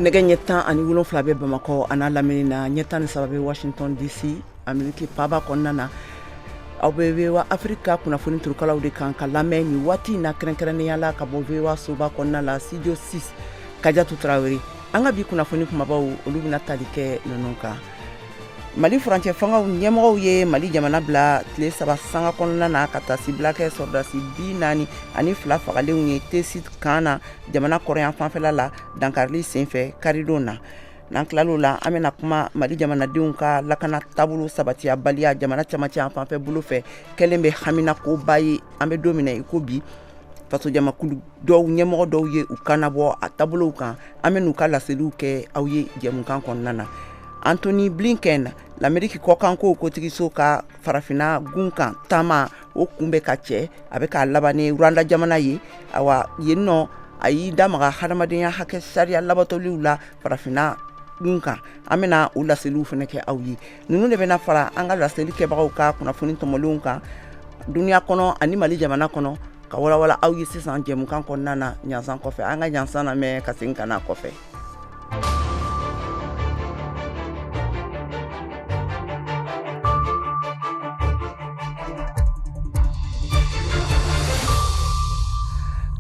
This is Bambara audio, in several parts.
nɛgɛ ɲɛ 10 ani 7 bɛ Bamakɔ a n'a lamini na ɲɛ 13 bɛ Washington DC Ameriki paba kɔnɔna na aw bɛ VOA Afrika kunnafoni turukalaw de kan ka lamɛn ni waati na kɛrɛnkɛrɛnnenya la ka bɔ VOA soba kɔnɔna la studio 6 Kajatu Tarawele an ka bi kunnafoni kumabaw olu bɛna tali kɛ ninnu kan Mali furancɛ fangaw ɲɛmɔgɔw ye Mali jamana bila tile 3 sanga kɔnɔna na ka taa sibila kɛ sɔrdasi 42 fagalenw ye T-Sud kan na jamana kɔrɔyan fanfɛla la dankarili senfɛ karidon na n'an tilal'o la an bɛna kuma Mali jamanadenw ka lakana taabolo sabatiya baliya jamana camancɛ an fanfɛ bolo fɛ kɛlen bɛ hamina koba ye an bɛ don min na i ko bi faso jamakulu dɔw ɲɛmɔgɔ dɔw ye u kana bɔ a taabolow kan an bɛ n'u ka laseliw kɛ aw ye jɛmukan kɔnɔna na Anthony Blinken l'Amérique kɔkanko kotigiso ka farafina gun kan taama o kunbɛ ka cɛ a bɛ ka labane Rwanda jamana ye awa yennɔ a y'i damaga hadamadenya hakɛ sariya labatoliw la farafina gun kan an bɛna o laseliw fana kɛ aw ye ninnu de bɛna fara an ka laseli kɛbagaw ka kunnafoni tɔmɔlenw kan duniya kɔnɔ ani Mali jamana kɔnɔ ka walawala aw ye sisan jɛmukan kɔnɔna na ɲansan kɔfɛ an ka ɲansan lamɛn ka segin ka na kɔfɛ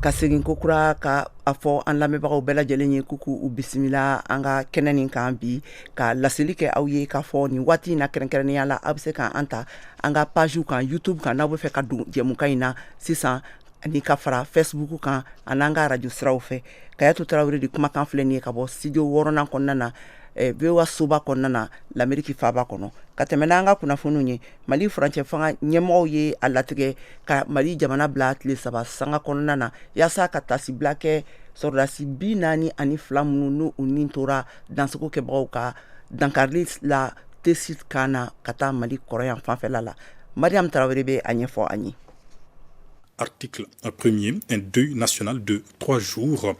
ka segin ko kura ka a fɔ an lamɛnbagaw bɛɛ lajɛlen ye kuku u bisimila an ka kɛnɛ nin kan bi ka laseli kɛ aw ye k'a fɔ nin waati na kɛrɛnkɛrɛnnenya la aw bɛ se k'an ta an ka pajiw kan YouTube kan n'aw bɛ fɛ ka don jɛmukan in na sisan ani ka fara Facebook kan an'an ka radio siraw fɛ Kayatu Tarawele de kumakan filɛ nin ye ka bɔ studio 6nan kɔnɔna na VOA soba kɔnɔna na l'Amérique faba kɔnɔ ka tɛmɛ n'an ka kunnafoniw ye Mali furancɛ fanga ɲɛmɔgɔw ye a latigɛ ka Mali jamana bila tile 3 sanga kɔnɔna na yaasa ka tasibila kɛ sɔrdasi 42 minnu n'u nin tora dansago kɛbagaw ka dankarili la T-Sud kan na ka taa Mali kɔrɔyan fanfɛla la Mariam Tarawele bɛ a ɲɛfɔ an ye. Article 1er, un deuil national de 3 jours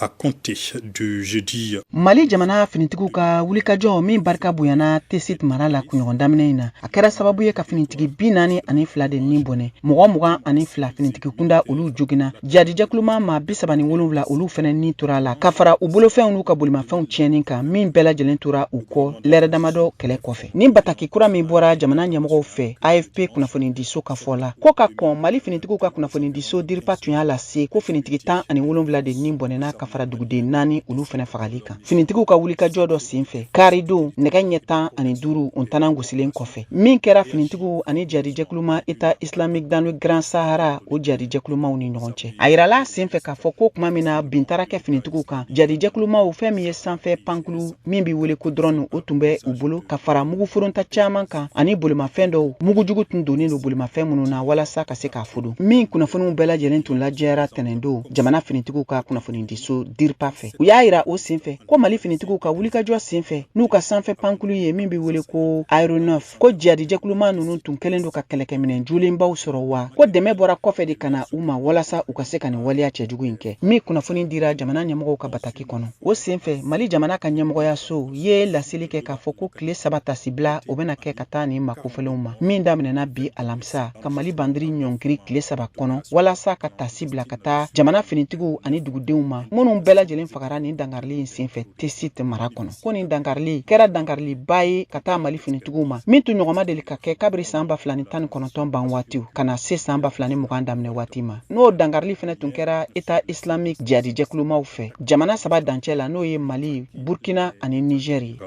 à compter du jeudi. Mali jamana finitigiw ka wulikajɔ min barika bonyana T-Sud mara la kunɲɔgɔn daminɛ in na a kɛra sababu ye ka finitigi 42 de nin bɔnɛ mɔgɔ 22 finitigi kunda olu jogina jadijɛkuluma ma 37 olu fɛnɛ nin tora la ka fara u bolofɛnw n'u ka bolimafɛnw tiɲɛnin kan min bɛɛ lajɛlen tora u kɔ lɛrɛ damadɔ kɛlɛ kɔfɛ ni bataki kura min bɔra jamana ɲɛmɔgɔw fɛ AFP kunnafoni diso ka fɔ la ko ka kɔn Mali finitigiw ka kunnafoni diso diripa tun y'a lase ko finitigi 17 de nin bɔnɛna ka fara duguden 4 olu fɛnɛ fagali kan finitigiw ka wulikajɔ dɔ senfɛ karidon nɛgɛ ɲɛ 15 untanan gosilen kɔfɛ min kɛra finitigiw ani jadijɛkuluma État islamique dans le Grand Sahara o jadijɛkulumaw ni ɲɔgɔn cɛ a yirala senfɛ k'a fɔ ko kuma min na bintara kɛ finitigiw kan jadijɛkulumaw fɛn min ye sanfɛ pankulu min bɛ wele ko drone o tun bɛ u bolo ka fara mugu foronta caman kan ani bolimafɛn dɔw mugujugu tun donnen don bolimafɛn minnu na walasa ka se k'a fodon min kunnafoniw bɛɛ lajɛlen tun lajɛra tɛnɛndon jamana finitigiw ka kunnafoni diso diripa fɛ u y'a yira o senfɛ ko Mali finitigiw ka wulikajɔ senfɛ n'u ka sanfɛ pankulu ye min bɛ wele ko aéronef ko jadijɛkuluma ninnu tun kɛlen don ka kɛlɛkɛminɛ julenbaw sɔrɔ wa ko dɛmɛ bɔra kɔfɛ de kana u ma walasa u ka se ka nin waleya cɛjugu in kɛ min kunnafoni dira jamana ɲɛmɔgɔw ka bataki kɔnɔ o senfɛ Mali jamana ka ɲɛmɔgɔya so ye laseli kɛ k'a fɔ ko tile 3 tasibila o bɛna kɛ ka taa nin makofɛlenw ma min daminɛna bi alamisa ka Mali bandiri ɲɔngiri tile 3 kɔnɔ walasa ka tasibila ka taa jamana finitigiw ani dugudenw ma minnu bɛɛ lajɛlen fagara nin dankarili in senfɛ T-Sud mara kɔnɔ ko nin dankarili kɛra dankarili ba ye ka taa Mali finitigiw ma min tun ɲɔgɔnma deli ka kɛ kabiri san 2019 ban waatiw ka na se san 2020 daminɛ waati ma n'o dankarili fɛnɛ tun kɛra État islamique jadijɛkulumaw fɛ jamana 3 dancɛ la n'o ye Mali Burkina ani Niger ye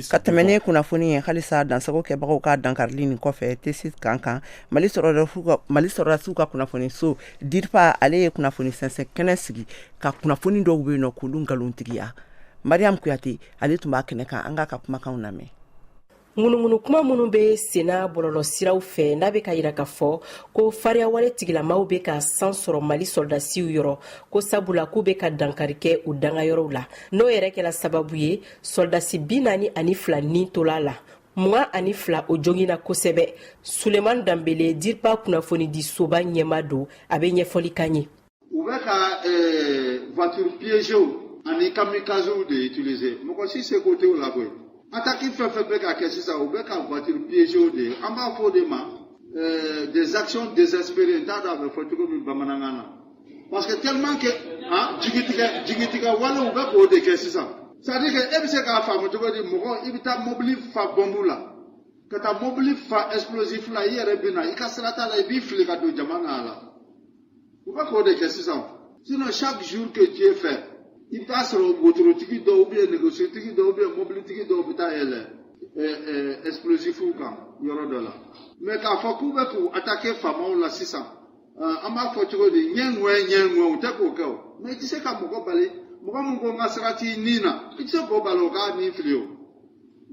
ka tɛmɛ ne kunnafoni ye halisa dansago kɛbagaw ka dankarili nin kɔfɛ T-Sud kan Mali sɔrɔdasiw ka kunnafoni so diripa ale ye kunnafoni sɛnsɛn kɛnɛ sigi ka kunnafoni dɔw bɛ yen nɔ k'olu nkalontigiya Mariam Kuyate ale tun b'a kɛnɛ kan an ka kumakanw lamɛn ŋunuŋunu kuma minnu bɛ senna bɔlɔlɔ siraw fɛ n'a bɛ ka yira k'a fɔ ko fariyawale tigilamaw bɛ ka san sɔrɔ Mali sɔrdasiw yɔrɔ ko sabula k'u bɛ ka dankari kɛ u dangayɔrɔw la n'o yɛrɛ kɛra sababu ye sɔrdasi 42 nin tola la 22 o jogina kosɛbɛ Suleman Danbele diripa kunnafoni di soba ɲɛma don a bɛ ɲɛfɔli kan ye u bɛ ka voiture piégée ani kamikazew de utiliser mɔgɔ si se côté la koyi attaque fɛn fɛn bɛ ka kɛ sisan u bɛ ka voiture piégée de an b'a fɔ de ma des actions désespérées n t'a dɔn a bɛ fɔ cogo min bamanankan na Parce que tellement que jigitika wala ou ba ko de ke sisan. C'est-à-dire que e bi se ka faamu jogo di mogo i bi ta mobile fa bombu la. Ka ta mobile fa explosif la yere bina i ka srata la i bi fili ka do jamana la. Ou ba ko de ke sisan. Sinon chaque jour que Dieu fait, il passe au boutro tiki do ou bien négocier tiki do ou bien mobile tiki do ou ta explosif ou kan yoro de la. Mais ka fa ku ba ku attaquer fama la sisan. Ama fo jogo di nyengwe o te ko ko. Mais tu sais ka mogo balé Mogo ngasrati nina, il se peut baloga ni frio.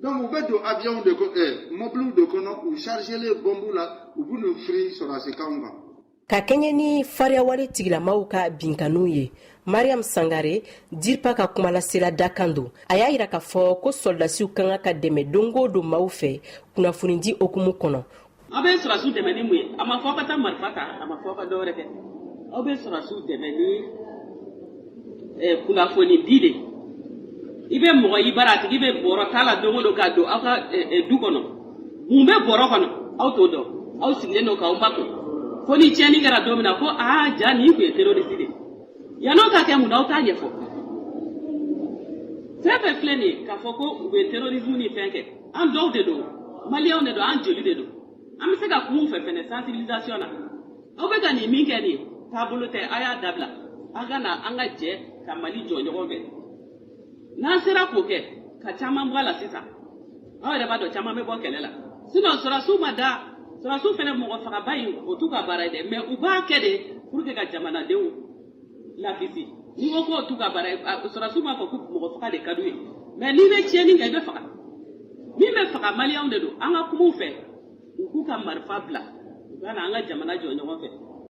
Donc, vous faites avion de mobile de kono ou charger les bombes là, ou vous nous free sur la séquence. Ka kɛɲɛ ni fariyawale tigilamaw ka binkanu ye Mariam Sangare dirpa ka kuma lasela dakan don a y'a yira k'a fɔ ko soldasiw kan ka dɛmɛ dongo don maaw fɛ kunnafonidi okumu kɔnɔ. Aw bɛ sɔrɔsiw dɛmɛ ni mun ye a ma fɔ ka taa marifa ta a ma fɔ ka dɔ wɛrɛ kɛ aw bɛ sɔrɔsiw dɛmɛ ni kunnafoni di de i bɛ mɔgɔ i bara a tigi bɛ bɔrɔ t'a la don o don k'a don aw ka du kɔnɔ mun bɛ bɔrɔ kɔnɔ aw t'o dɔn aw sigilen don k'aw makun fo ni tiɲɛni kɛra don min na ko ja nin tun ye terroriste de yan'o ka kɛ mun na aw t'a ɲɛfɔ fɛn fɛn filɛ nin ye k'a fɔ ko u bɛ terrorisme ni fɛn kɛ an dɔw de don maliyɛnw de don an joli de don an bɛ se ka kuma u fɛ fɛnɛ sensibilisation na aw bɛ ka nin min kɛ nin ye taabolo tɛ a y'a dabila an ka na an ka jɛ ka Mali jɔ ɲɔgɔn fɛ n'an sera k'o kɛ ka caman bɔ a la sisan aw yɛrɛ b'a dɔn caman bɛ bɔ kɛlɛ la sinon sɔrɔsiw ma da sɔrɔsiw fɛnɛ mɔgɔ fagaba in o t'u ka baara ye dɛ mais u b'a kɛ de pour que ka jamanadenw lakisi n'i ko k'o t'u ka baara ye sɔrɔsiw b'a fɔ ko mɔgɔ faga de ka d'u ye mais n'i bɛ tiɲɛni kɛ i bɛ faga min bɛ faga maliyɛnw de don an ka kuma u fɛ u k'u ka marifa bila u ka na an ka jamana jɔ ɲɔgɔn fɛ.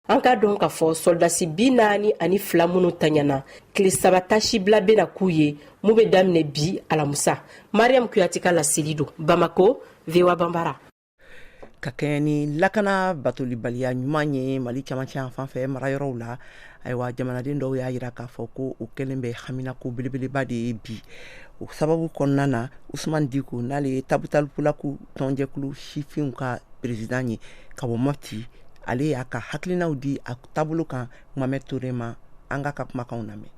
An ka dɔn k'a fɔ soldasi 42 minnu tanyana tile 3 tasi bila bɛna k'u ye mun bɛ daminɛ bi alamusa. Mariam Kuyate ka laseli don Bamako, VOA Bambara. Ka kɛɲɛ ni lakana batolibaliya ɲuman ye Mali camancɛ fan fɛ marayɔrɔw la ayiwa jamanaden dɔw y'a yira k'a fɔ ko o kɛlen bɛ haminako belebeleba de ye bi o sababu kɔnɔna na Usman Diko n'ale ye Tabutalpulaku tɔnjɛkulu sifinw ka président ye ka bɔ Mopti ale y'a ka hakilinaw di a taabolo kan Mohamed Touré ma an ka kumakanw lamɛn.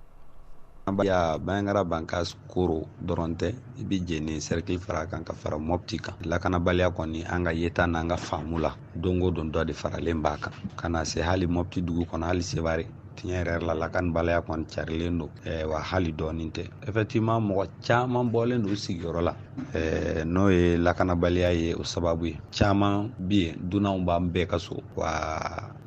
Ya Bangara Bankas Koro Doronte i bi jeni cercle fara kan ka fara Mopti kan lakanabaliya kɔni an ka yeta n'an ka faamu la dongo don dɔ de faralen b'a kan kana se hali Mopti dugu kɔnɔ hali Sevare tiɲɛ yɛrɛ la lakanabaliya kɔni carilen don wa hali dɔɔnin tɛ effectivement mɔgɔ caman bɔlen don sigiyɔrɔ la n'o ye lakanabaliya ye o sababu ye caman bi yen dunanw b'an bɛɛ ka so wa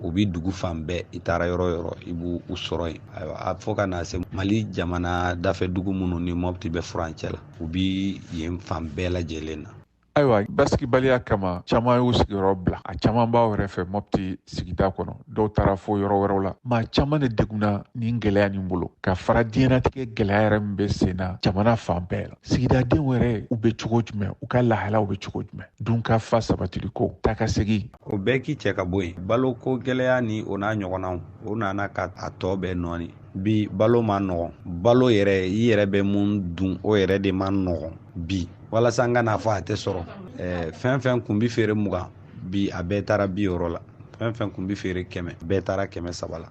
u bi dugu fan bɛɛ i taara yɔrɔ yɔrɔ i b'u sɔrɔ yen ayiwa a fɔ ka na se Mali jamana dafɛ dugu minnu ni Mopti bɛ furancɛ la u bi yen fan bɛɛ lajɛlen na. Ayiwa basigibaliya kama caman y'u sigiyɔrɔ bila a caman b'aw yɛrɛ fɛ Mopti sigida kɔnɔ dɔw taara fo yɔrɔ wɛrɛw la maa caman de degunna nin gɛlɛya nin bolo ka fara diɲɛnatigɛ gɛlɛya yɛrɛ min bɛ sen na jamana fan bɛɛ la sigidadenw yɛrɛ u bɛ cogo jumɛn u ka lahalaw bɛ cogo jumɛn dunka fa sabatili ko taa ka segin o bɛɛ k'i cɛ ka bɔ yen baloko gɛlɛya ni o n'a ɲɔgɔnnaw o nana ka a tɔ bɛɛ nɔɔni bi balo ma nɔgɔn balo yɛrɛ i yɛrɛ bɛ mun dun o yɛrɛ de ma nɔgɔn bi walasa n ka n'a fɔ a tɛ sɔrɔ fɛn fɛn kun bi feere 20 bi a bɛɛ taara 60 la fɛn fɛn kun bi feere 100 bɛɛ taara 300 la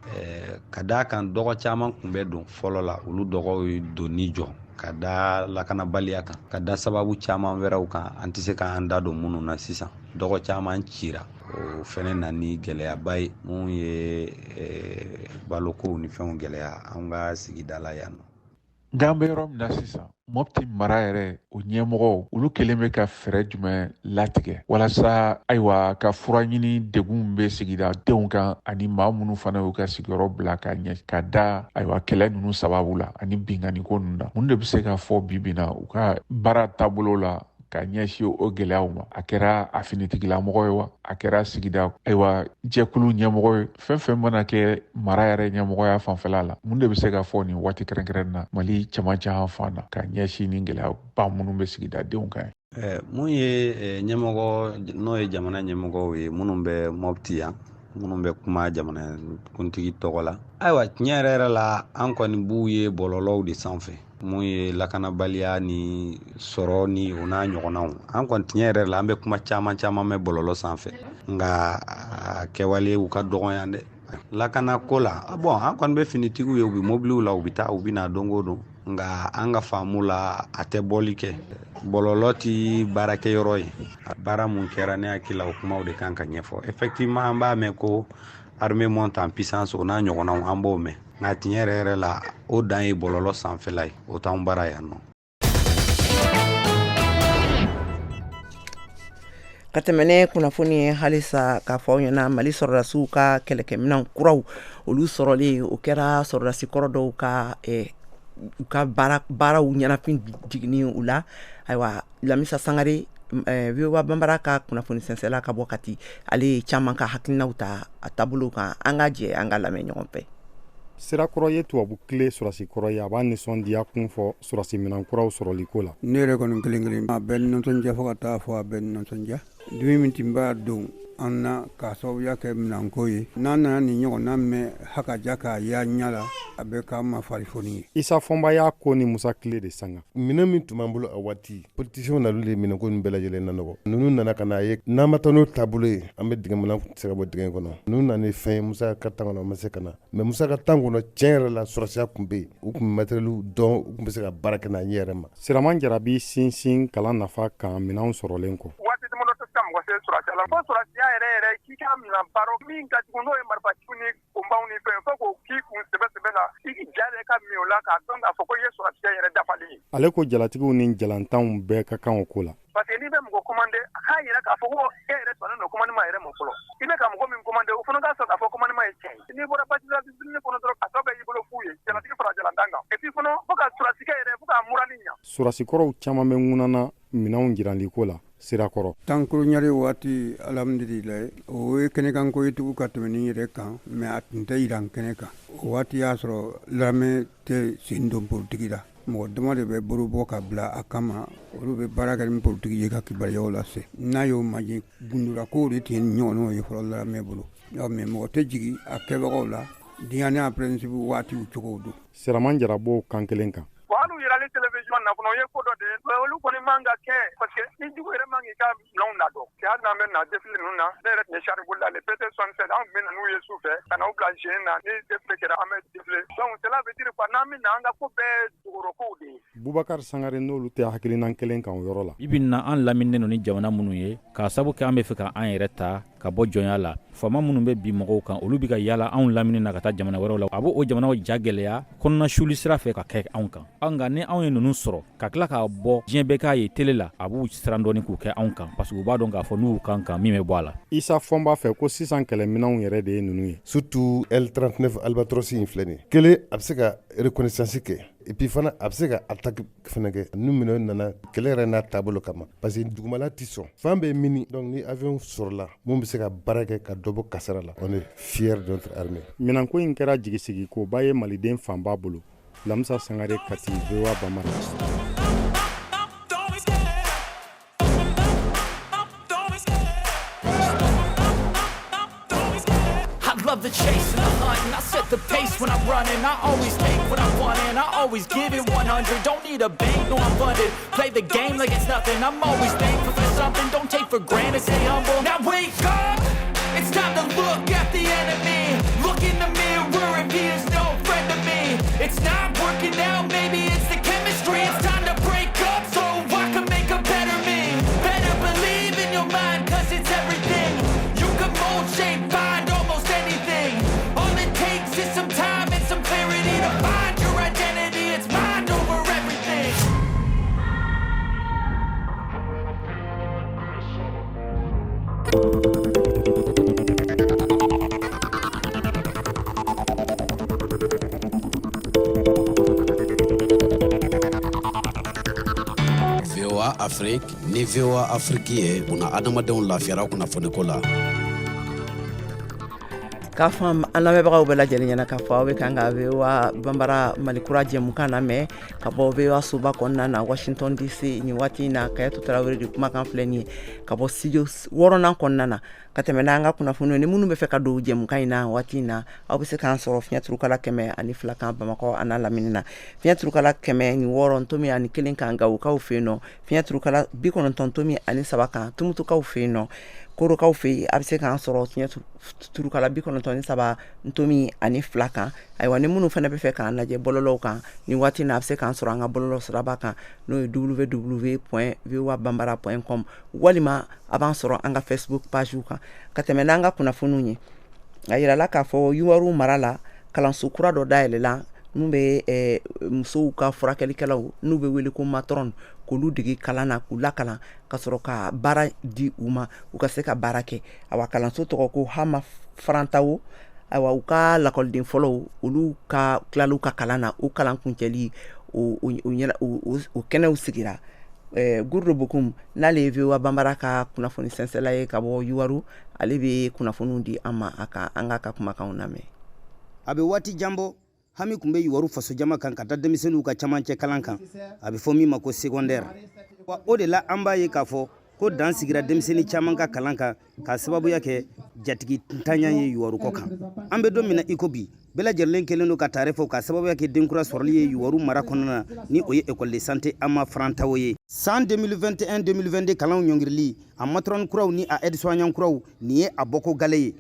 ka daa kan dɔgɔ caman kun bɛ don fɔlɔ la olu dɔgɔw ye donni jɔ ka da lakanabaliya kan ka da sababu caman wɛrɛw kan an tɛ se k'an da don minnu na sisan dɔgɔ caman cira o fɛnɛ na ni gɛlɛyaba ye mun ye balokow ni fɛnw gɛlɛya an ka sigida la yan nɔ. Nka an bɛ yɔrɔ min na sisan Mopti mara yɛrɛ o ɲɛmɔgɔw olu kelen bɛ ka fɛɛrɛ jumɛn latigɛ walasa ayiwa ka fura ɲini degun bɛ sigida denw kan ani maa minnu fana y'u ka sigiyɔrɔ bila ka ɲɛ ka da ayiwa kɛlɛ ninnu sababu la ani binkaniko ninnu na mun de bɛ se ka fɔ bi na u ka baara taabolo la ka ɲɛsin o gɛlɛyaw ma a kɛra a finitigilamɔgɔ ye wa a kɛra sigida ayiwa jɛkulu ɲɛmɔgɔ ye fɛn fɛn mana kɛ mara yɛrɛ ɲɛmɔgɔya fanfɛla la mun de bɛ se ka fɔ nin waati kɛrɛnkɛrɛnnen na Mali camancɛ fan na ka ɲɛsin nin gɛlɛyaba minnu bɛ sigida denw kan ye. Mun ye ɲɛmɔgɔ n'o ye jamana ɲɛmɔgɔw ye minnu bɛ Mopti yan minnu bɛ kuma jamana kuntigi tɔgɔ la ayiwa tiɲɛ yɛrɛ la an kɔni b'u ye bɔlɔlɔw de sanfɛ mun ye lakanabaliya ni sɔrɔ ni o n'a ɲɔgɔnnaw an kɔni tiɲɛ yɛrɛ la an bɛ kuma caman mɛn bɔlɔlɔ sanfɛ nka a kɛwale u ka dɔgɔn yan dɛ lakana ko la bon an kɔni bɛ finitigiw ye u bɛ mobiliw la u bɛ taa u bɛ na don o don nka an ka faamu la a tɛ bɔli kɛ bɔlɔlɔ ti baarakɛyɔrɔ ye baara mun kɛra ne hakili la o kumaw de kan ka ɲɛfɔ effectivement an b'a mɛn ko armée monte en puissance o n'a ɲɔgɔnnaw an b'o mɛn nka tiɲɛ yɛrɛ yɛrɛ la o dan ye bɔlɔlɔ sanfɛla ye o t'anw baara yan nɔ. ka tɛmɛnɛ kunnafoni ye halisa k'a fɔ aw ɲɛna mali sɔrɔdasiw ka kɛlɛkɛminɛn kuraw olu sɔrɔlen o kɛra sɔrɔdasi kɔrɔ dɔw ka u ka baaraw ɲɛnafin jiginni u la ayiwa lamisa sangare VOA Bambara ka kunnafoni sɛnsɛla ka bɔ kati ale ye caman ka hakilinaw ta a taabolo kan an ka jɛ an ka lamɛn ɲɔgɔn fɛ. Sirakɔrɔ ye tubabu tile sɔrɔsi kɔrɔ ye a b'a nisɔndiya kun fɔ sɔrɔsi minɛn kuraw sɔrɔli ko la. Ne yɛrɛ kɔni kelen a bɛ nisɔndiya fo ka taa fɔ a bɛ nisɔndiya dimi min tun b'a don an na k'a sababuya kɛ minɛnko ye n'an nana nin ɲɔgɔn na mɛn hakaja k'a y'a ɲɛ la a bɛ k'an ma farifoni ye. Isa Fɔnba y'a ko ni Musa Tile de sanga. Minɛn min tun b'an bolo a waati politiciens nana de minɛnko nin bɛɛ lajɛlen na nɔgɔ ninnu nana ka n'a ye n'an ma taa n'o taabolo ye an bɛ dingɛminɛn se ka bɔ dingɛ kɔnɔ ninnu nana ni fɛn ye Musa ka tan kɔnɔ a ma se ka na mais Musa ka tan kɔnɔ tiɲɛ yɛrɛ la sɔrɔsiya tun bɛ yen u tun bɛ matériel dɔn u tun bɛ se ka baara kɛ n'a ɲɛ yɛrɛ ma. Siraman Jarabi sinsin kalan nafa kan minɛnw sɔrɔlen kɔ. Fo sɔrɔsiya yɛrɛ k'i ka minɛn baaro min ka jugu n'o ye marifaciw ni kunbaw ni fɛn fo k'o k'i kun sɛbɛ la i k'i ja yɛrɛ ka min o la k'a dɔn k'a fɔ ko i ye sɔrɔsiya yɛrɛ dafalen ye. Ale ko jalatigiw ni jalantanw bɛɛ ka kan o ko la. Parce que n'i bɛ mɔgɔ commandé a k'a yɛrɛ k'a fɔ ko e yɛrɛ sɔnnen don commandement yɛrɛ ma fɔlɔ i bɛ ka mɔgɔ min commandé o fana k'a sɔrɔ k'a fɔ commandement ye tiɲɛ ye n'i bɔra patriotisme kɔnɔ dɔrɔn a tɔ bɛɛ y'i bolo fu ye jalatigi fara jalantan kan et puis fana fo ka sɔrɔsikɛ yɛrɛ fo k'a murali ɲa. Sɔrɔsikɔrɔw caman bɛ ŋunana minɛnw jirali ko la sirakɔrɔ. Tankuru ɲari waati alhamdulilayi o ye kɛnɛkanko ye tugun ka tɛmɛ nin yɛrɛ kan mais a tun tɛ yiran kɛnɛ kan o waati y'a sɔrɔ lamɛn tɛ sen don politiki la mɔgɔ dama de bɛ bolo bɔ ka bila a kama olu bɛ baara kɛ ni politiki ye ka kibaruyaw lase n'a y'o majɛ gundura kow de tun ye ɲɔgɔnnaw ye fɔlɔ lamɛn bolo mais mɔgɔ tɛ jigin a kɛbagaw la diɲɛ n'a principe waatiw cogow don. Siraman Jarabo kan kelen kan. Hali u yɛrɛli télévision na kɔnɔ o ye ko dɔ de ye olu kɔni man ka kɛ parce que ni jugu yɛrɛ man k'i ka minɛnw ladɔn hali n'an bɛ na défilé ninnu na ne yɛrɛ tun ye chari bolila le PT67 an tun bɛ na n'u ye su fɛ ka na u bila génie na ni défilé kɛra an bɛ défilé donc cela veut dire quoi n'an bɛ na an ka ko bɛɛ dogorokow de ye. Bubakar Sangare n'olu tɛ hakilinan kelen kan o yɔrɔ la. Ibi na an laminen ni jamana minnu ye k'a sabu kɛ an bɛ fɛ ka an yɛrɛ ta ka bɔ jɔnya la fama minnu bɛ bi mɔgɔw kan olu bɛ ka yala anw lamini na ka taa jamana wɛrɛw la a b'o jamanaw ja gɛlɛya kɔnɔna suli sira fɛ ka kɛ anw kan nka ni anw ye ninnu sɔrɔ ka tila k'a bɔ diɲɛ bɛɛ k'a ye tele la a b'u siran dɔɔni k'u kɛ anw kan parce que u b'a dɔn k'a fɔ n'u kan min bɛ bɔ a la. Isa Fɔnba fɛ ko sisan kɛlɛminɛnw yɛrɛ de ye ninnu ye. Surtout L39 Albatros in filɛ nin ye kelen a bɛ se ka reconnaissance kɛ et puis fana a bɛ se ka attaque fana kɛ n'u minɛw nana kɛlɛ yɛrɛ n'a taabolo kama parce que dugumala tɛ sɔn fan bɛ mini donc ni avion sɔrɔla mun bɛ se ka baara kɛ ka dɔ bɔ kasara la on est fier de notre armée. Minɛnko in kɛra jigisigi koba ye maliden fanba bolo Lamisa Sangare kati VOA Bambara. Love the chase and the hunt and I set the pace when I'm running. I always take what I want and I always give it 100. Don't need a bank, no I'm funded. Play the game like it's nothing. I'm always thankful for something. Don't take for granted, stay humble. Now wake up, it's time to look at the enemy. Look in the mirror if he is no friend to me. It's not working out, maybe it's the chemistry. It's time to break up so I can make a better me. Better believe in your mind cause it's everything. You can mold, shape, find almost anything. All it takes is some time and some clarity to find your identity. It's mind over everything. VOA Afrique ni VOA Afrique ye una adamadenw lafiyara kunnafoniko la. K'a fɔ an lamɛnbagaw bɛɛ lajɛlen ɲɛna k'a fɔ aw bɛ kan ka VOA Bambara Malikura jɛmukan lamɛn ka bɔ VOA soba kɔnɔna na Washington DC nin waati in na Kayetu Tarawele de kumakan filɛ nin ye ka bɔ studio 6nan kɔnɔna na ka tɛmɛ n'an ka kunnafoniw ni minnu bɛ fɛ ka don jɛmukan in na waati in na aw bɛ se k'an sɔrɔ fiɲɛ turukala 102 kan Bamakɔ a n'a lamini na fiɲɛ turukala 106 ntomi ani 1 kan Gawukaw fɛ yen nɔ fiɲɛ turukala 93 ani 3 kan Tumutukaw fɛ yen nɔ korokaw fɛ a bɛ se k'an sɔrɔ tiɲɛ turukala 93 ntomi ani 2 kan ayiwa ni minnu fana bɛ fɛ k'an lajɛ bɔlɔlɔw kan ni waati na a bɛ se k'an sɔrɔ an ka bɔlɔlɔ siraba kan n'o ye www.voabambara.com walima a b'an sɔrɔ an ka Facebook page kan ka tɛmɛ n'an ka kunnafoniw ye a yirala k'a fɔ Yuwaru mara la kalanso kura dɔ dayɛlɛla n'u bɛ musow ka furakɛlikɛlaw n'u bɛ wele ko matron k'olu dege kalan na k'u lakalan ka sɔrɔ ka baara di u ma u ka se ka baara kɛ awa kalanso tɔgɔ ko Hama Farantawo awa u ka lakɔliden fɔlɔw olu ka tilal'u ka kalan na o kalan kuncɛli o kɛnɛw sigira Gurdo Bokum n'ale ye VOA Bambara ka kunnafoni sɛnsɛla ye ka bɔ Yuwaru ale bɛ kunnafoniw di an ma an ka ka kumakanw lamɛn. A bɛ waati jan bɔ hami tun bɛ Yuwaru faso jama kan ka da denmisɛnninw ka camancɛ kalan kan a bɛ fɔ min ma ko secondaire wa o de la an b'a ye k'a fɔ ko dan sigira denmisɛnnin caman ka kalan kan k'a sababuya kɛ jatigi ntanya ye Yuwaru kɔ kan an bɛ don min na i ko bi bɛɛ lajɛlen kelen don ka taare fɔ k'a sababuya kɛ denkura sɔrɔli ye Yuwaru mara kɔnɔna na ni o ye école de santé Hama Farantawo ye san 2021-2022 kalanw ɲɔngirili a matron kuraw ni a aide-soignant kuraw nin ye a bɔko gale ye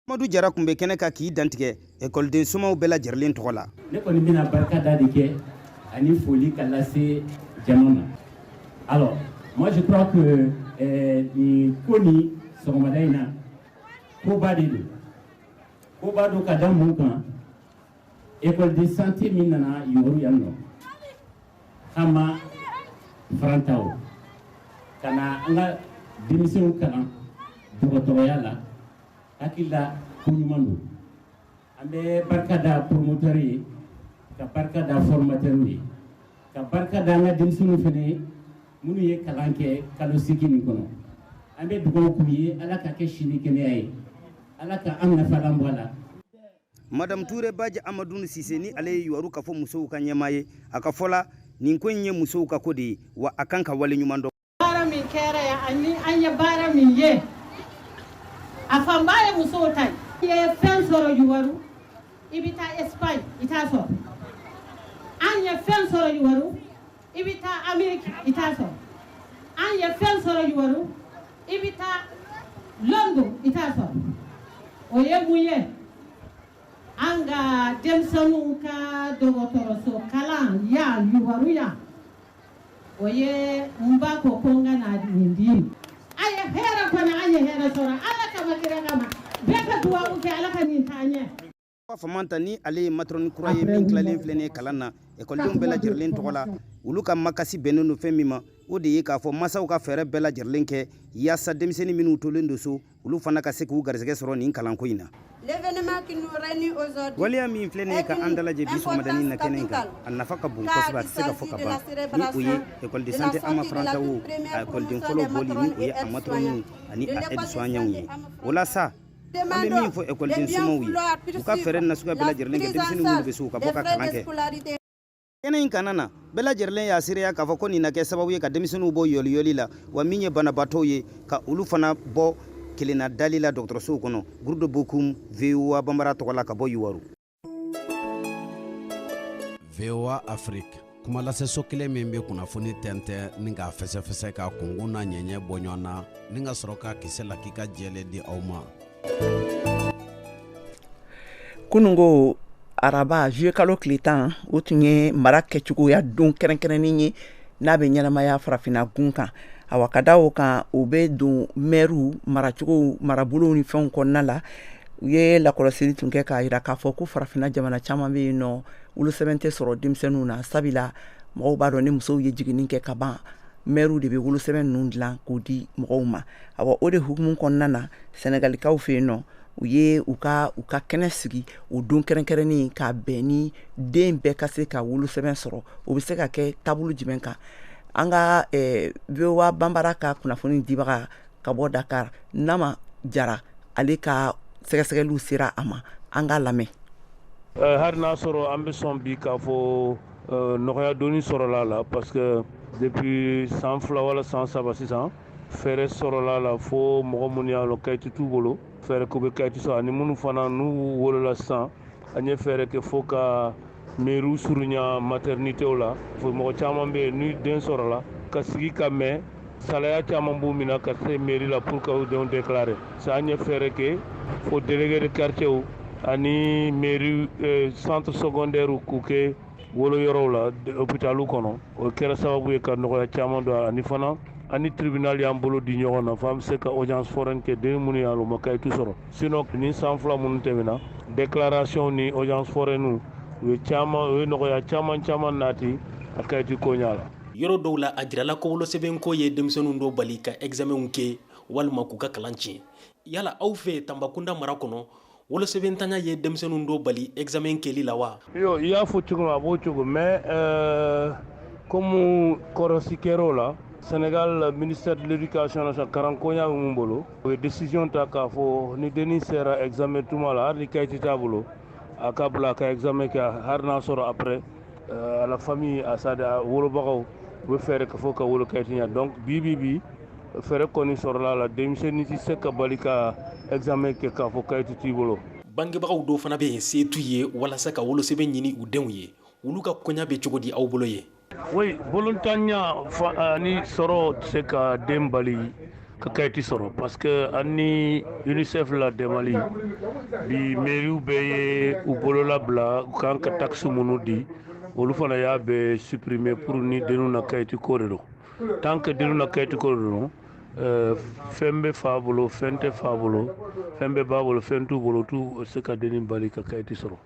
Amadu Jara kun bɛ kɛnɛ kan k'i dantigɛ écoleden somaw bɛɛ lajɛlen tɔgɔ la ne kɔni bɛna barikada de kɛ ani foli ka lase jama ma alors moi je crois que ni ko ni sɔgɔmada in na koba de don koba don ka da mun kan école de santé min nana Yuwaru yan nɔ Hama Farantawo ka na an ka denmisɛnw kalan dɔgɔtɔrɔya la hakili la ko ɲuman don an bɛ barika da promoteur ye ka barika da formateur ye ka barika da an ka denmisɛnninw fana ye minnu ye kalan kɛ kalo 8 nin kɔnɔ an bɛ dugawu k'u ye ala ka kɛ sini kɛnɛya ye ala ka an nafalan bɔ a la. Madame Toure Badji Amadou Sise ni ale ye Yuwaru ka fɔ musow ka ɲɛmaa ye a ka fɔ la nin ko in ye musow ka ko de ye wa a kan ka wale ɲuman dɔn. Baara min kɛra yan ani an ye baara min ye a fanba ye musow ta ye i ye fɛn sɔrɔ Yuwaru i bɛ taa Espagne i t'a sɔrɔ an ye fɛn sɔrɔ Yuwaru i bɛ taa Amérique i t'a sɔrɔ an ye fɛn sɔrɔ Yuwaru i bɛ taa London i t'a sɔrɔ o ye mun ye an ka denmisɛnninw ka dɔgɔtɔrɔso kalan ya Yuwaru ya o ye n b'a fɔ ko n ka na nin di a ye hɛrɛ kɔni an ye hɛrɛ sɔrɔ ala kama kira kama bɛɛ ka duwawu kɛ ala ka nin taa ɲɛ. Famanta ni ale ye matron kura ye min tilalen filɛ nin kalan na écoledenw bɛɛ lajɛlen tɔgɔ la olu ka makasi bɛnnen don fɛn min ma o de ye k'a fɔ masaw ka fɛɛrɛ bɛɛ lajɛlen kɛ yaasa denmisɛnnin minnu tolen don so olu fana ka se k'u garisɛgɛ sɔrɔ nin kalanko in na. Waleya min filɛ nin ye ka an dalajɛ bi sɔgɔmadanin na kɛnɛ in kan a nafa ka bon kosɛbɛ a tɛ se ka fɔ ka ban ni o ye école de santé Hama Farantawo a écoleden fɔlɔw bɔli ni o ye a matronw ani a aide-soignants ye o la sa an bɛ min fɔ écoleden somaw ye u ka fɛɛrɛ nasuguya bɛɛ lajɛlen kɛ denmisɛnnin minnu bɛ se u ka bɔ ka kalan kɛ. Kɛnɛ in kana na bɛɛ lajɛlen y'a seereya k'a fɔ ko nin na kɛ sababu ye ka denmisɛnninw bɔ yɔliyɔli la wa min ye banabaatɔw ye ka olu fana bɔ kelenna dali la dɔgɔtɔrɔsow kɔnɔ Gurdo Bokum VOA Bambara tɔgɔ la ka bɔ Yuwaru. VOA Afrique kumalaseso kelen min bɛ kunnafoni tɛntɛn ni k'a fɛsɛfɛsɛ ka kungun n'a ɲɛɲɛ bɔ ɲɔgɔn na ni ka sɔrɔ ka kisɛ la k'i ka jɛlen di aw ma. Kunungo araba juillet kalo tile 10 o tun ye mara kɛcogoya don kɛrɛnkɛrɛnnen ye n'a bɛ ɲɛnamaya farafina gun kan awa ka da o kan o bɛ don mɛriw maracogow marabolow ni fɛnw kɔnɔna la u ye lakɔlɔsili tun kɛ k'a jira k'a fɔ ko farafina jamana caman bɛ yen nɔ olu sɛbɛn tɛ sɔrɔ denmisɛnninw na sabila mɔgɔw b'a dɔn ni musow ye jiginni kɛ ka ban mɛriw de bɛ wolosɛbɛn ninnu dilan k'o di mɔgɔw ma awa o de hukumu kɔnɔna na sɛnɛgalikaw fɛ yen nɔ u ye u ka kɛnɛ sigi o don kɛrɛnkɛrɛnnen k'a bɛn ni den bɛɛ ka se ka wolosɛbɛn sɔrɔ o bɛ se ka kɛ taabolo jumɛn kan an ka VOA Bambara ka kunnafoni dibaga ka bɔ Dakar Nama Jara ale ka sɛgɛsɛgɛliw sera a ma an ka lamɛn. Hari n'a sɔrɔ an bɛ sɔn bi k'a fɔ nɔgɔya doni sɔrɔla la parce que depuis san 2 wala san 3 sisan fɛɛrɛ sɔrɔla la fo mɔgɔ minnu y'a lɔ kayiti t'u bolo fɛɛrɛ ko bɛ kayiti sɔrɔ ani minnu fana n'u wolola sisan an ye fɛɛrɛ kɛ fo ka mairie surunya maternitéw la fo mɔgɔ caman bɛ yen ni den sɔrɔla ka sigi ka mɛn salaya caman b'u minɛ ka se mairie la pour que u denw déclarer sa an ye fɛɛrɛ kɛ fo délégué de quartier ani mairie centre secondaire k'u kɛ wolo yɔrɔw la hôpitalu kɔnɔ o kɛra sababu ye ka nɔgɔya caman don ani fana ani tribunal y'an bolo di ɲɔgɔn na fo an bɛ se ka audience foraine kɛ den minnu y'an ma kayitu sɔrɔ sinon ni san fila minnu tɛmɛna déclaration ni audience foraine u ye nɔgɔya caman nati a kayitu ko ɲa la. Yɔrɔ dɔw la a jirala ko wolosɛbɛnko ye denmisɛnninw dɔw bali ka examenw kɛ walima k'u ka kalan tiɲɛ. Yala aw fɛ Tambacounda mara kɔnɔ wolosɛbɛntanya ye denmisɛnninw dɔw bali examen kɛli la wa? Yo, i y'a fɔ cogo min a b'o cogo mais comme kɔrɔsi kɛr'o la Sénégal ministère de l'éducation nationale karankoya bɛ mun bolo o ye décision ta k'a fɔ ni dennin sera examen tuma la hali ni kayiti t'a bolo a ka bila a ka examen kɛ hali n'a sɔrɔ après à la famille a wolobagaw u bɛ fɛɛrɛ ka fɔ ka wolo kayiti ɲɛ donc bi fɛɛrɛ kɔni sɔrɔla la denmisɛnnin tɛ se ka bali ka examen kɛ k'a fɔ kayiti t'i bolo. Bangebagaw dɔw fana bɛ yen se t'u ye walasa ka wolosɛbɛn ɲini u denw ye olu ka kɔɲa bɛ cogo di aw bolo ye? Oui, bolontanya ni sɔrɔ tɛ se ka den bali ka kayiti sɔrɔ parce que ani UNICEF la dɛmɛli bi mairiw bɛɛ ye u bolo labila u kan ka taxe minnu di olu fana y'a bɛɛ supprimer pour ni denw na kayiti ko de don tant que denw na kayiti ko de don fɛn bɛ fa bolo fɛn tɛ fa bolo fɛn bɛ ba bolo fɛn t'u bolo t'u se ka dennin bali ka kayiti sɔrɔ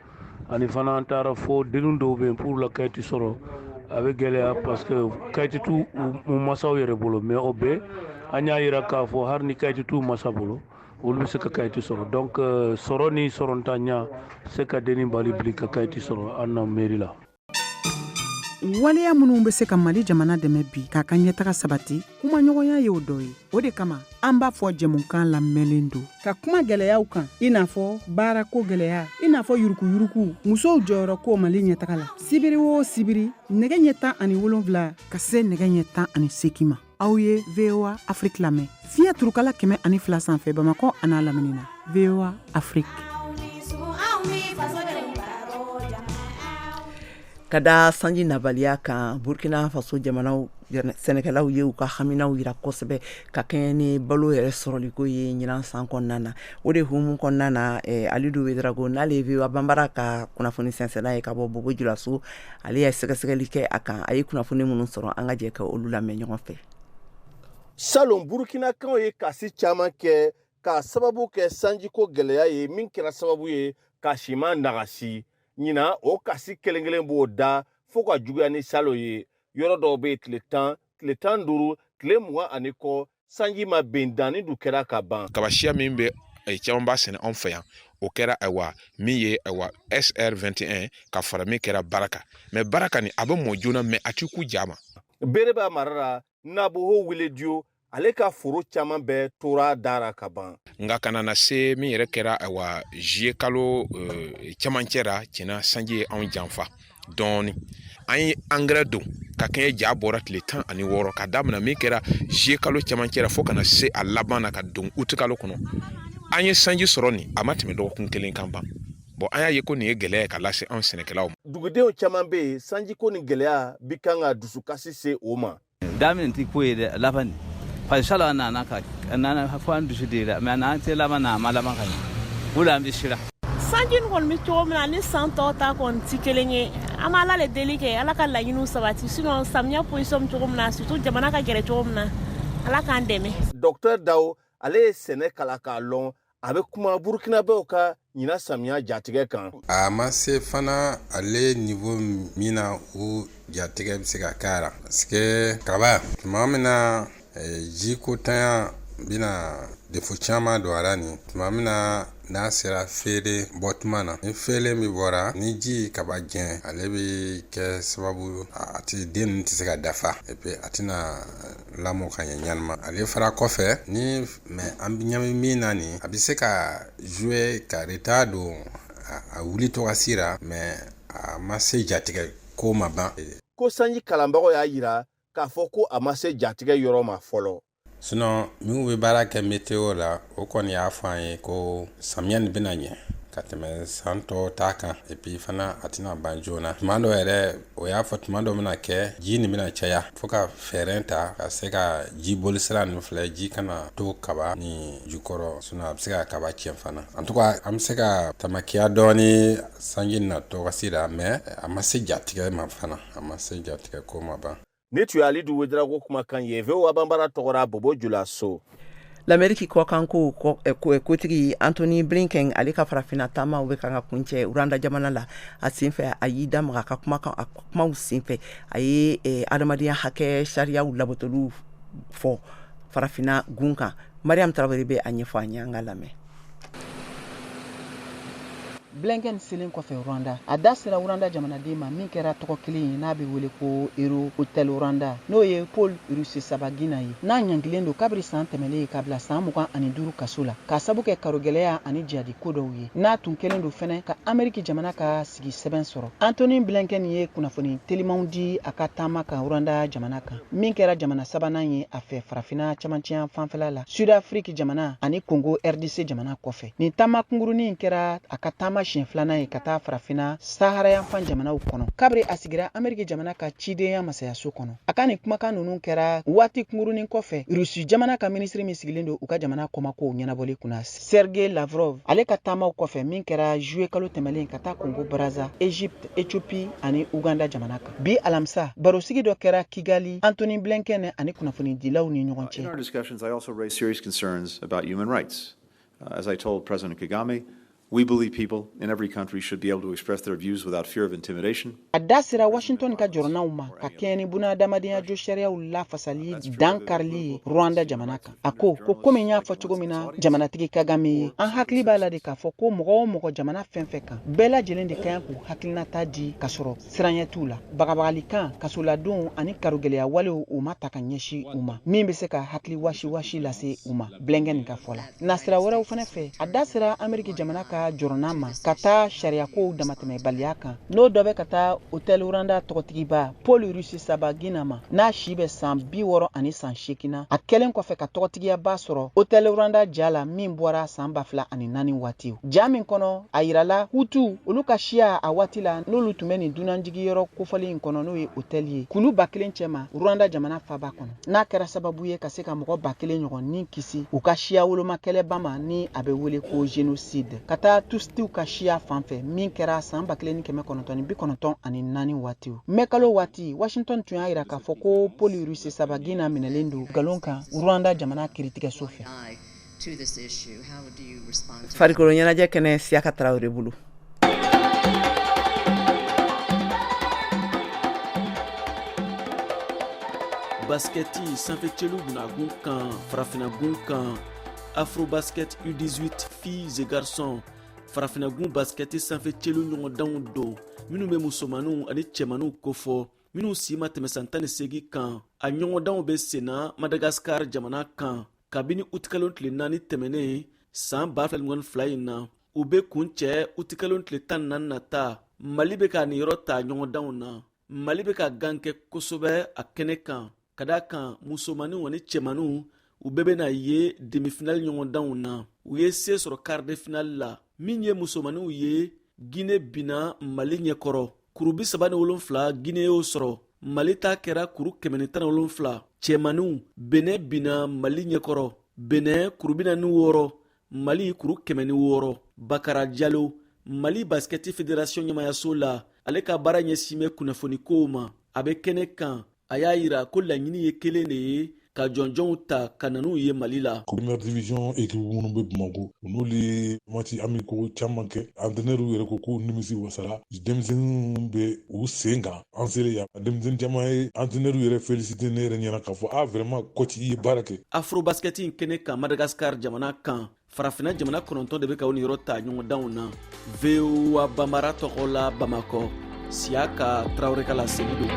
ani fana an taara fo dennin dɔw bɛ yen pour la kayiti sɔrɔ a bɛ gɛlɛya parce que kayiti t'u masaw yɛrɛ bolo mais o bɛɛ an y'a yira k'a fɔ hali ni kayiti t'u masa bolo olu bɛ se ka kayiti sɔrɔ donc sɔrɔ ni sɔrɔntanya se ka dennin bali bili ka kayiti sɔrɔ an na mairie la. Waleya minnu bɛ se ka Mali jamana dɛmɛ bi k'a ka ɲɛtaga sabati kumaɲɔgɔnya ye o dɔ ye. O de kama an b'a fɔ jɛmukan lamɛnlen don ka kuma gɛlɛyaw kan i n'a fɔ baarako gɛlɛya i n'a fɔ yurukuyuruku musow jɔyɔrɔ ko Mali ɲɛtaga la sibiri o sibiri nɛgɛ ɲɛ 17 ka se nɛgɛ ɲɛ 18 ma. Aw ye VOA Afrique lamɛn fiɲɛ turukala 102 sanfɛ Bamakɔ a n'a lamini na VOA Afrique. Kada sanji nabaliya kan Burkina Faso jamanaw sɛnɛkɛlaw ye u ka haminaw yira kosɛbɛ ka kɛɲɛ ni balo yɛrɛ sɔrɔliko ye ɲinan san kɔnɔna na o de humu kɔnɔna na Alidu Wedrago n'ale ye VOA Banbara ka kunnafoni sɛnsɛnna ye ka bɔ Bobo Julaso ale ye sɛgɛsɛgɛli kɛ a kan a ye kunnafoni minnu sɔrɔ an ka jɛ ka olu lamɛn ɲɔgɔn fɛ. Salon Burkinakaw ye kasi caman kɛ ka sababu kɛ sanjiko gɛlɛya ye min kɛra sababu ye ka siman nagasi ɲina o kasi kelen b'o da fo ka juguya ni salo ye yɔrɔ dɔw bɛ tile 10 tile 15 tile 20 ani kɔ sanji ma ben danni du kɛra ka ban. Kabasiya min bɛ caman b'a sɛnɛ anw fɛ yan o kɛra min ye SR21 ka fara min kɛra Baraka mais Baraka ni a bɛ mɔ joona mais a ti ku jama. Bereba marara Nabuho Wiledio ale ka foro caman bɛɛ tora dara ka ban. Nga kana na se min yɛrɛ kɛra juillet kalo camancɛ ra tiɲɛna sanji ye anw janfa dɔɔni an ye engrais don ka kɛɲɛ ja bɔra tile 16 ka daminɛ min kɛra juillet kalo camancɛ ra fo kana se a laban na ka don août kalo kɔnɔ an ye sanji sɔrɔ ni a ma tɛmɛ dɔgɔkun kelen kan ban. Bon an y'a ye ko nin ye gɛlɛya ka lase anw sɛnɛkɛlaw ma. Dugudenw caman bɛ yen sanji ko ni gɛlɛya bi kan ka dusukasi se o ma. Daminɛ ti ko ye dɛ laban parce que sala nana ka nana fo an dusu de la mais an tɛ laban na ma laban ka ɲɛ o la an bɛ sira. Sanji kɔni bɛ cogo min na ni san tɔw ta kɔni ti kelen ye an b'a ala de deli kɛ ala ka laɲiniw sabati sinon samiya position cogo min na surtout jamana ka gɛrɛ cogo min na ala k'an dɛmɛ. Docteur Daw ale ye sɛnɛ kala k'a lɔn a bɛ kuma Burkinabɛw ka ɲina samiya jatigɛ kan. A ma se fana ale niveau min na o jatigɛ bɛ se ka k'a la parce que kaba tuma min na jiko tanya bina defo caman don a la nin tuma min na n'a sera feere bɔ tuma na ni feere min bɔra ni ji kaba jɛn ale bɛ kɛ sababu a ti den ninnu tɛ se ka dafa et puis a tɛna lamɔ ka ɲɛ ɲanima ale fara kɔfɛ ni mais an bɛ ɲami min na nin a bɛ se ka jouer ka retard don a wuli tɔgɔ sira mais a ma se jatigɛ ko ma ban. Ko sanji kalanbagaw y'a yira k'a fɔ ko a ma se jatigɛ yɔrɔ ma fɔlɔ. Sinon minnu bɛ baara kɛ météo la o kɔni y'a fɔ an ye ko samiya nin bɛna ɲɛ ka tɛmɛ san tɔ ta kan et puis fana a tɛna ban joona tuma dɔ yɛrɛ o y'a fɔ tuma dɔ bɛna kɛ ji nin bɛna caya fo ka fɛɛrɛ ta ka se ka ji bolisira nin filɛ ji kana to kaba ni jukɔrɔ sinon a bɛ se ka kaba tiɲɛ fana en tout cas an bɛ se ka tamakiya dɔɔni sanji na tɔgɔsi la mais a ma se jatigɛ ma fana a ma se jatigɛ ko ma ban ne tun ye Alidu Wedrago kumakan ye VOA Banbara tɔgɔra Bobo Julaso. L'Amérique kɔkanko kotigi Anthony Blinken ale ka farafina taama u bɛ kan ka kuncɛ Rwanda jamana la a senfɛ a y'i da maga a ka kumaw senfɛ a ye adamadenya hakɛ sariyaw labatoliw fɔ farafina gun kan Mariam Traoré bɛ a ɲɛfɔ an ye an ka lamɛn. Blinken selen kɔfɛ Rwanda a da sera Rwanda jamanaden ma min kɛra tɔgɔ kelen ye n'a bɛ wele ko Euro Hotel Rwanda n'o ye Paul Rusesabagina ye n'a ɲangilen don kabiri san tɛmɛlen ka bila san 25 kaso la k'a sabu kɛ karogɛlɛya ani jadi ko dɔw ye n'a tun kelen don fɛnɛ ka Ameriki jamana ka sigi sɛbɛn sɔrɔ. Anthony Blinken ye kunnafoni telimanw di a ka taama kan Rwanda jamana kan min kɛra jamana sabanan ye a fɛ farafina camancɛya fanfɛla la Sud-Afrique jamana ani Congo RDC jamana kɔfɛ. Nin taama kungurunin kɛra a ka taama siɲɛ filanan ye ka taa farafina Sahara yanfan jamanaw kɔnɔ kabiri a sigira Ameriki jamana ka cidenya masayaso kɔnɔ. A ka nin kumakan ninnu kɛra waati kungurunin kɔfɛ Rusi jamana ka ministre min sigilen don u ka jamana kɔmakow ɲɛnabɔli kunna Sergei Lavrov ale ka taamaw kɔfɛ min kɛra juillet kalo tɛmɛlen ka taa Congo Brazza, Egypte, Ethiopie ani Uganda jamana kan. Bi alamisa barosigi dɔ kɛra Kigali Anthony Blinken ani kunnafoni dilaw ni ɲɔgɔn cɛ. In our discussions, I also raised serious concerns about human rights. As I told President Kagame, we believe people in every country should be able to express their views without fear of intimidation. A da sera Washington ka jɔrɔnaw ma ka kɛɲɛ ni buna adamadenya jo sariyaw lafasali dankarili Rwanda jamana kan. A ko komi n y'a fɔ cogo min na jamanatigi Kagame ye an hakili b'a la de k'a fɔ ko mɔgɔ o mɔgɔ jamana fɛn fɛn kan bɛɛ lajɛlen de ka kan k'u hakilinata di ka sɔrɔ siranya t'u la bagabagalikan kasoladon ani karogɛlɛya walew u ma ta ka ɲɛsin u ma min bɛ se ka hakili wasi lase u ma Blinken ka fɔ la. Nasira wɛrɛw fana fɛ a da sera Ameriki jamana ka jɔrɔna ma ka taa sariyakow damatɛmɛbaliya kan n'o dɔ bɛ ka taa Hotel Rwanda tɔgɔtigiba Paul Rusesabagina ma n'a si bɛ san 60 ani san 8 a kɛlen kɔfɛ ka tɔgɔtigiyaba sɔrɔ Hotel Rwanda ja la min bɔra san 2004 waati ja min kɔnɔ a yirala Hutu olu ka siya a waati la n'olu tun bɛ nin dunanjigiyɔrɔ kofɔli in kɔnɔ n'o ye hotel ye kulu 1000 cɛma Rwanda jamana faba kɔnɔ n'a kɛra sababu ye ka se ka mɔgɔ 1000 ɲɔgɔn ni kisi u ka siya woloma kɛlɛba ma ni a bɛ wele ko génocide ka taa tustiw ka siya fanfɛ min kɛra san 1994 ani 4 waati mɛkalo waati Washington tun y'a yira k'a fɔ ko Paul Rusesabagina minɛlen don galon kan Rwanda jamana kiritigɛso fɛ. Farikolo ɲɛnajɛ kɛnɛ Siaka Traoré bolo. Basketi sanfɛcɛlu gunagun kan farafinagun kan Afrobasket U18 filles et garçons farafinagun basketi sanfɛcɛlu ɲɔgɔndanw don minnu bɛ musomaninw ani cɛmaninw kofɔ minnu si ma tɛmɛ san 18 kan a ɲɔgɔndanw bɛ senna Madagascar jamana kan kabini utikalon tile 4 tɛmɛnen san 2022 in na u bɛ kun cɛ utikalon tile 14 nata Mali bɛ ka nin yɔrɔ ta ɲɔgɔndanw na Mali bɛ ka gan kɛ kosɛbɛ a kɛnɛ kan ka d'a kan musomaninw ani cɛmaninw u bɛɛ bɛ na ye demi-finale ɲɔgɔndanw na u ye se sɔrɔ quart de finale la min ye musomaninw ye Guinée bina Mali ɲɛkɔrɔ kuru 37 Guinée y'o sɔrɔ Mali ta kɛra kuru 117 cɛmaninw Benin bina Mali ɲɛkɔrɔ Benin kuru 46 Mali kuru 106 Bakara Diallo Mali Basketi Fédération ɲɛmayaso la ale ka baara ɲɛsin bɛ kunnafoni kow ma a bɛ kɛnɛ kan a y'a yira ko laɲini ye kelen de ye ka jɔnjɔnw ta ka nan'u ye Mali la. Première division équipe minnu bɛ Bamako n'olu ye match amicaux caman kɛ entraîneur yɛrɛ ko k'u nimisi wasara denmisɛnninw bɛ u sen kan an selen yan denmisɛnnin caman ye entraîneur yɛrɛ félicité ne yɛrɛ ɲɛna k'a fɔ vraiment coach i ye baara kɛ. Afrobasket in kɛnɛ kan Madagascar jamana kan farafina jamana 9 de bɛ ka o ni yɔrɔ ta ɲɔgɔndanw na VOA Bambara tɔgɔ la Bamakɔ Siaka Traoré ka laseli don.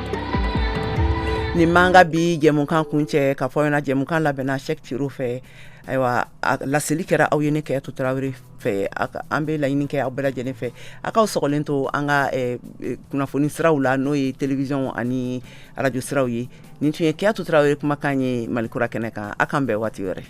Ni manga bi jɛmukan kuncɛ ka fɔ ɲɛna jɛmukan labɛnna Cheikh Thiro fɛ ayiwa laseli kɛra aw ye ne Kɛyatu Traoré fɛ an bɛ laɲini kɛ aw bɛɛ lajɛlen fɛ a k'aw sɔgɔlen to an ka kunnafoni siraw la n'o ye télévision ani radio siraw ye nin tun ye Kɛyatu Traoré kumakan ye Malikura kɛnɛ kan a k'an bɛn waati wɛrɛ.